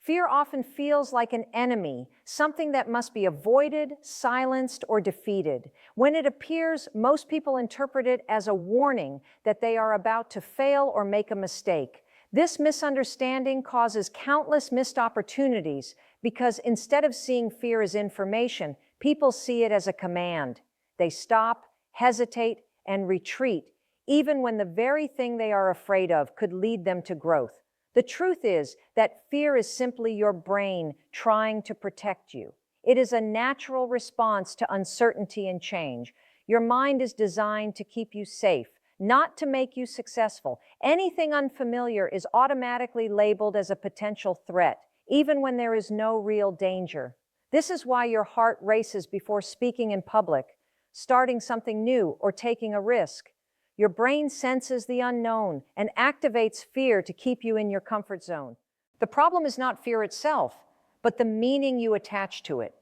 Fear often feels like an enemy, something that must be avoided, silenced, or defeated. When it appears, most people interpret it as a warning that they are about to fail or make a mistake. This misunderstanding causes countless missed opportunities because instead of seeing fear as information, people see it as a command. They stop, hesitate, and retreat, even when the very thing they are afraid of could lead them to growth. The truth is that fear is simply your brain trying to protect you. It is a natural response to uncertainty and change. Your mind is designed to keep you safe, not to make you successful. Anything unfamiliar is automatically labeled as a potential threat, even when there is no real danger. This is why your heart races before speaking in public, starting something new, or taking a risk. Your brain senses the unknown and activates fear to keep you in your comfort zone. The problem is not fear itself, but the meaning you attach to it.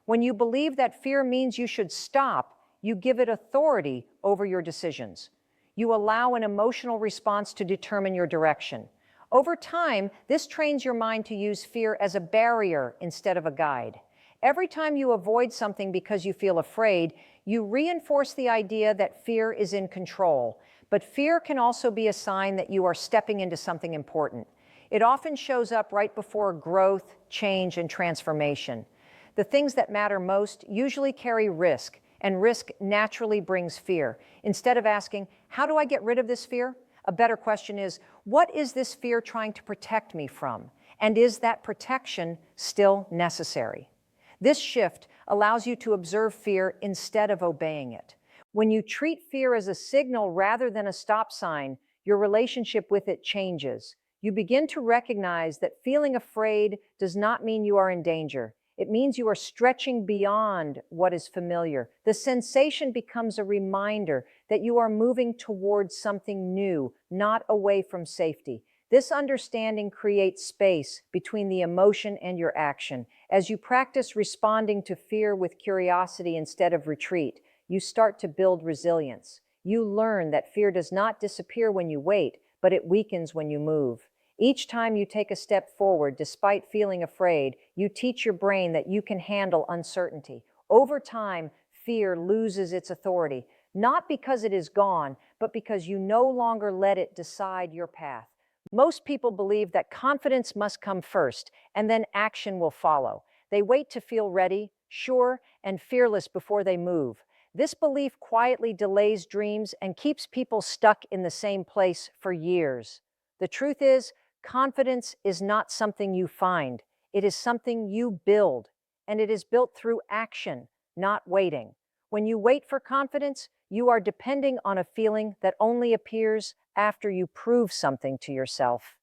When you believe that fear means you should stop, you give it authority over your decisions. You allow an emotional response to determine your direction. Over time, this trains your mind to use fear as a barrier instead of a guide. Every time you avoid something because you feel afraid, you reinforce the idea that fear is in control. But fear can also be a sign that you are stepping into something important. It often shows up right before growth, change, and transformation. The things that matter most usually carry risk, and risk naturally brings fear. Instead of asking, how do I get rid of this fear? A better question is, what is this fear trying to protect me from? And is that protection still necessary? This shift allows you to observe fear instead of obeying it. When you treat fear as a signal rather than a stop sign, your relationship with it changes. You begin to recognize that feeling afraid does not mean you are in danger. It means you are stretching beyond what is familiar. The sensation becomes a reminder that you are moving towards something new, not away from safety. This understanding creates space between the emotion and your action. As you practice responding to fear with curiosity instead of retreat, you start to build resilience. You learn that fear does not disappear when you wait, but it weakens when you move. Each time you take a step forward, despite feeling afraid, you teach your brain that you can handle uncertainty. Over time, fear loses its authority, not because it is gone, but because you no longer let it decide your path. Most people believe that confidence must come first, and then action will follow. They wait to feel ready, sure, and fearless before they move. This belief quietly delays dreams and keeps people stuck in the same place for years. The truth is, confidence is not something you find. It is something you build, and it is built through action, not waiting. When you wait for confidence, you are depending on a feeling that only appears after you prove something to yourself.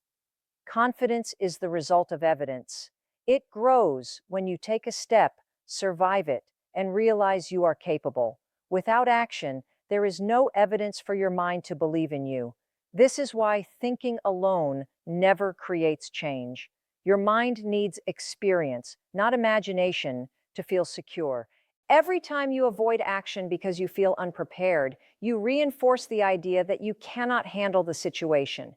Confidence is the result of evidence. It grows when you take a step, survive it, and realize you are capable. Without action, there is no evidence for your mind to believe in you. This is why thinking alone never creates change. Your mind needs experience, not imagination, to feel secure. Every time you avoid action because you feel unprepared, you reinforce the idea that you cannot handle the situation.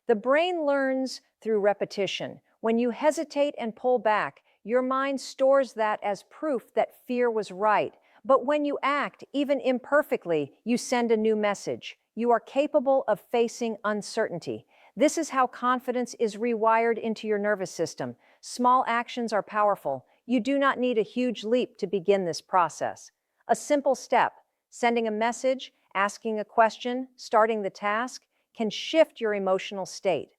The brain learns through repetition. When you hesitate and pull back, your mind stores that as proof that fear was right. But when you act, even imperfectly, you send a new message. You are capable of facing uncertainty. This is how confidence is rewired into your nervous system. Small actions are powerful. You do not need a huge leap to begin this process. A simple step, sending a message, asking a question, starting the task, can shift your emotional state.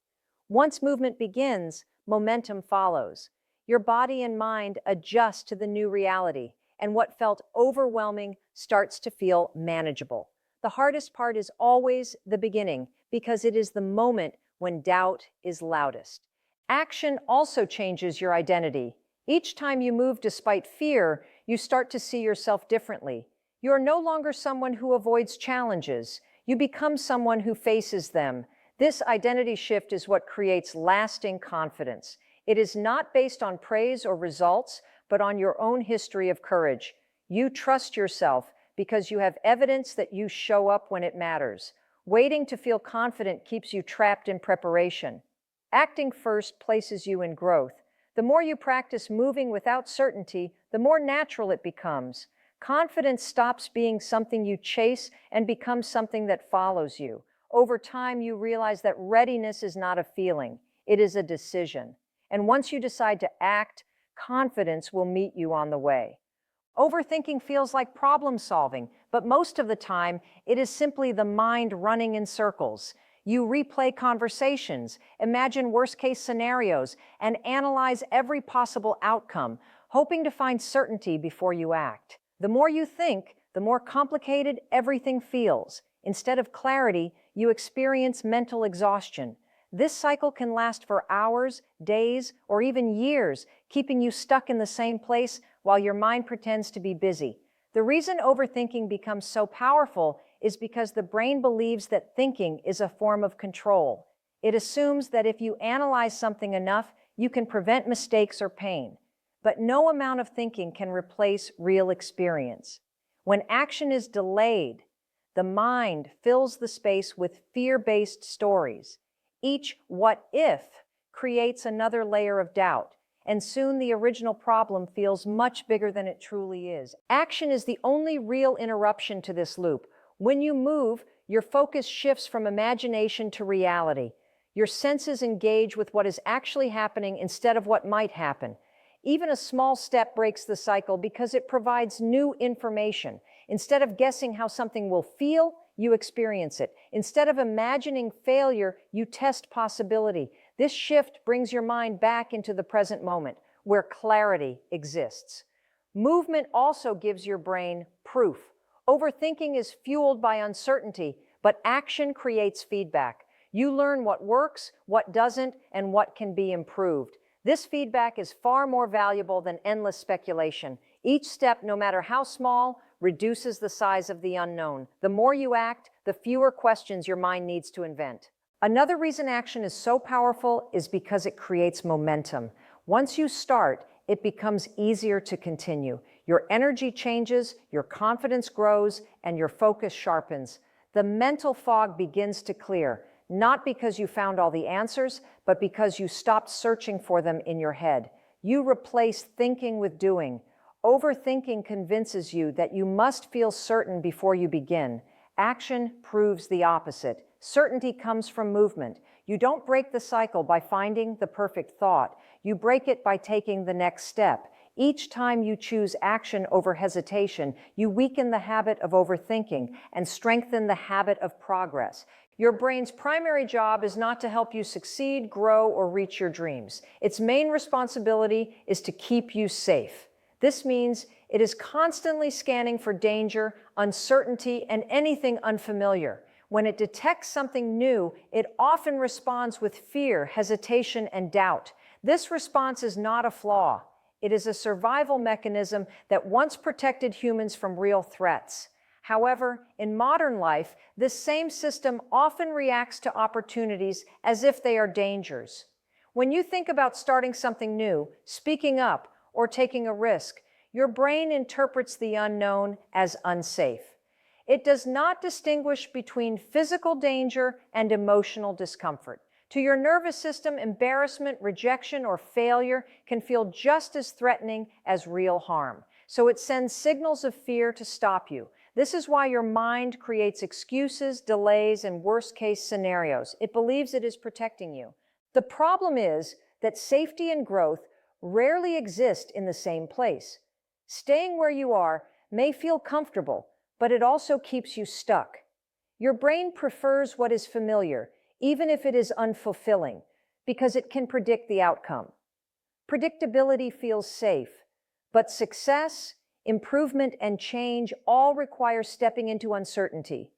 Once movement begins, momentum follows. Your body and mind adjust to the new reality, and what felt overwhelming starts to feel manageable. The hardest part is always the beginning, because it is the moment when doubt is loudest. Action also changes your identity. Each time you move despite fear, you start to see yourself differently. You are no longer someone who avoids challenges. You become someone who faces them. This identity shift is what creates lasting confidence. It is not based on praise or results, but on your own history of courage. You trust yourself because you have evidence that you show up when it matters. Waiting to feel confident keeps you trapped in preparation. Acting first places you in growth. The more you practice moving without certainty, the more natural it becomes. Confidence stops being something you chase and becomes something that follows you. Over time, you realize that readiness is not a feeling, it is a decision. And once you decide to act, confidence will meet you on the way. Overthinking feels like problem solving, but most of the time, it is simply the mind running in circles. You replay conversations, imagine worst-case scenarios, and analyze every possible outcome, hoping to find certainty before you act. The more you think, the more complicated everything feels. Instead of clarity, you experience mental exhaustion. This cycle can last for hours, days, or even years, keeping you stuck in the same place while your mind pretends to be busy. The reason overthinking becomes so powerful is because the brain believes that thinking is a form of control. It assumes that if you analyze something enough, you can prevent mistakes or pain. But no amount of thinking can replace real experience. When action is delayed, the mind fills the space with fear-based stories. Each what if creates another layer of doubt, and soon the original problem feels much bigger than it truly is. Action is the only real interruption to this loop. When you move, your focus shifts from imagination to reality. Your senses engage with what is actually happening instead of what might happen. Even a small step breaks the cycle because it provides new information. Instead of guessing how something will feel, you experience it. Instead of imagining failure, you test possibility. This shift brings your mind back into the present moment, where clarity exists. Movement also gives your brain proof. Overthinking is fueled by uncertainty, but action creates feedback. You learn what works, what doesn't, and what can be improved. This feedback is far more valuable than endless speculation. Each step, no matter how small, reduces the size of the unknown. The more you act, the fewer questions your mind needs to invent. Another reason action is so powerful is because it creates momentum. Once you start, it becomes easier to continue. Your energy changes, your confidence grows, and your focus sharpens. The mental fog begins to clear, not because you found all the answers, but because you stopped searching for them in your head. You replace thinking with doing. Overthinking convinces you that you must feel certain before you begin. Action proves the opposite. Certainty comes from movement. You don't break the cycle by finding the perfect thought. You break it by taking the next step. Each time you choose action over hesitation, you weaken the habit of overthinking and strengthen the habit of progress. Your brain's primary job is not to help you succeed, grow, or reach your dreams. Its main responsibility is to keep you safe. This means it is constantly scanning for danger, uncertainty, and anything unfamiliar. When it detects something new, it often responds with fear, hesitation, and doubt. This response is not a flaw. It is a survival mechanism that once protected humans from real threats. However, in modern life, this same system often reacts to opportunities as if they are dangers. When you think about starting something new, speaking up, or taking a risk, your brain interprets the unknown as unsafe. It does not distinguish between physical danger and emotional discomfort. To your nervous system, embarrassment, rejection, or failure can feel just as threatening as real harm. So it sends signals of fear to stop you. This is why your mind creates excuses, delays, and worst-case scenarios. It believes it is protecting you. The problem is that safety and growth rarely exist in the same place. Staying where you are may feel comfortable, but it also keeps you stuck. Your brain prefers what is familiar, even if it is unfulfilling, because it can predict the outcome. Predictability feels safe, but success, improvement, and change all require stepping into uncertainty.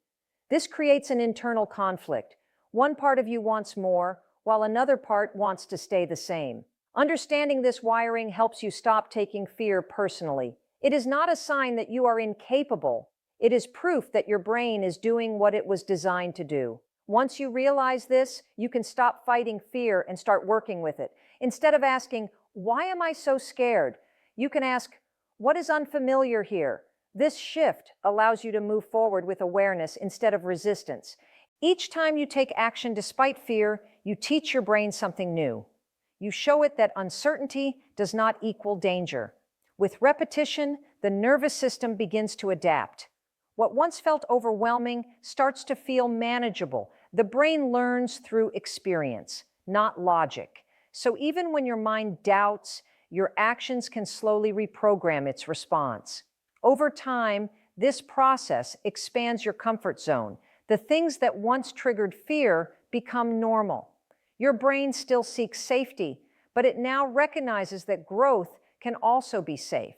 This creates an internal conflict. One part of you wants more, while another part wants to stay the same. Understanding this wiring helps you stop taking fear personally. It is not a sign that you are incapable. It is proof that your brain is doing what it was designed to do. Once you realize this, you can stop fighting fear and start working with it. Instead of asking, "Why am I so scared?" you can ask, "What is unfamiliar here?" This shift allows you to move forward with awareness instead of resistance. Each time you take action despite fear, you teach your brain something new. You show it that uncertainty does not equal danger. With repetition, the nervous system begins to adapt. What once felt overwhelming starts to feel manageable. The brain learns through experience, not logic. So even when your mind doubts, your actions can slowly reprogram its response. Over time, this process expands your comfort zone. The things that once triggered fear become normal. Your brain still seeks safety, but it now recognizes that growth can also be safe.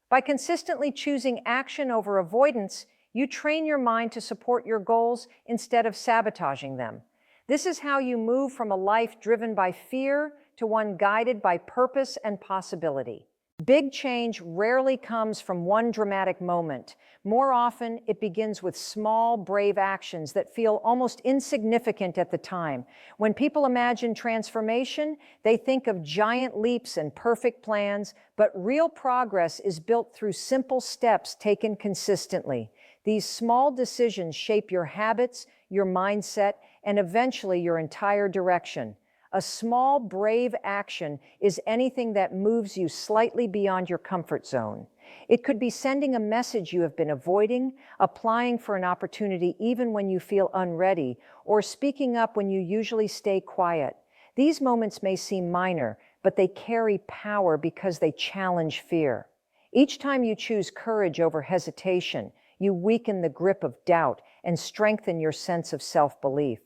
By consistently choosing action over avoidance, you train your mind to support your goals instead of sabotaging them. This is how you move from a life driven by fear to one guided by purpose and possibility. Big change rarely comes from one dramatic moment. More often, it begins with small, brave actions that feel almost insignificant at the time. When people imagine transformation, they think of giant leaps and perfect plans, but real progress is built through simple steps taken consistently. These small decisions shape your habits, your mindset, and eventually your entire direction. A small, brave action is anything that moves you slightly beyond your comfort zone. It could be sending a message you have been avoiding, applying for an opportunity even when you feel unready, or speaking up when you usually stay quiet. These moments may seem minor, but they carry power because they challenge fear. Each time you choose courage over hesitation, you weaken the grip of doubt and strengthen your sense of self-belief.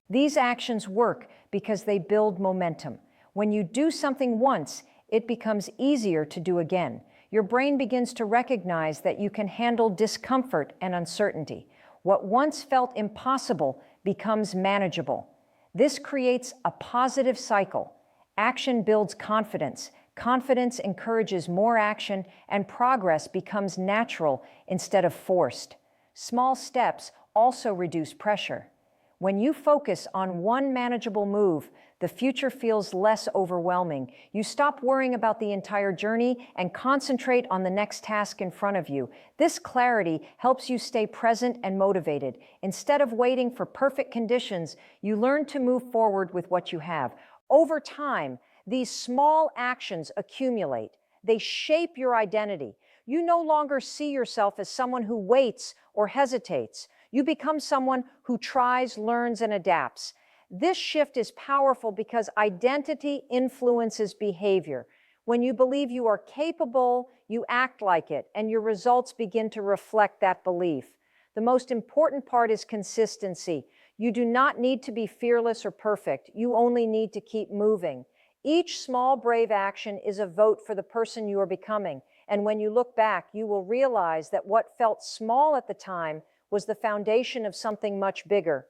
These actions work because they build momentum. When you do something once, it becomes easier to do again. Your brain begins to recognize that you can handle discomfort and uncertainty. What once felt impossible becomes manageable. This creates a positive cycle. Action builds confidence. Confidence encourages more action, and progress becomes natural instead of forced. Small steps also reduce pressure. When you focus on one manageable move, the future feels less overwhelming. You stop worrying about the entire journey and concentrate on the next task in front of you. This clarity helps you stay present and motivated. Instead of waiting for perfect conditions, you learn to move forward with what you have. Over time, these small actions accumulate. They shape your identity. You no longer see yourself as someone who waits or hesitates. You become someone who tries, learns, and adapts. This shift is powerful because identity influences behavior. When you believe you are capable, you act like it, and your results begin to reflect that belief. The most important part is consistency. You do not need to be fearless or perfect. You only need to keep moving. Each small, brave action is a vote for the person you are becoming. And when you look back, you will realize that what felt small at the time was the foundation of something much bigger.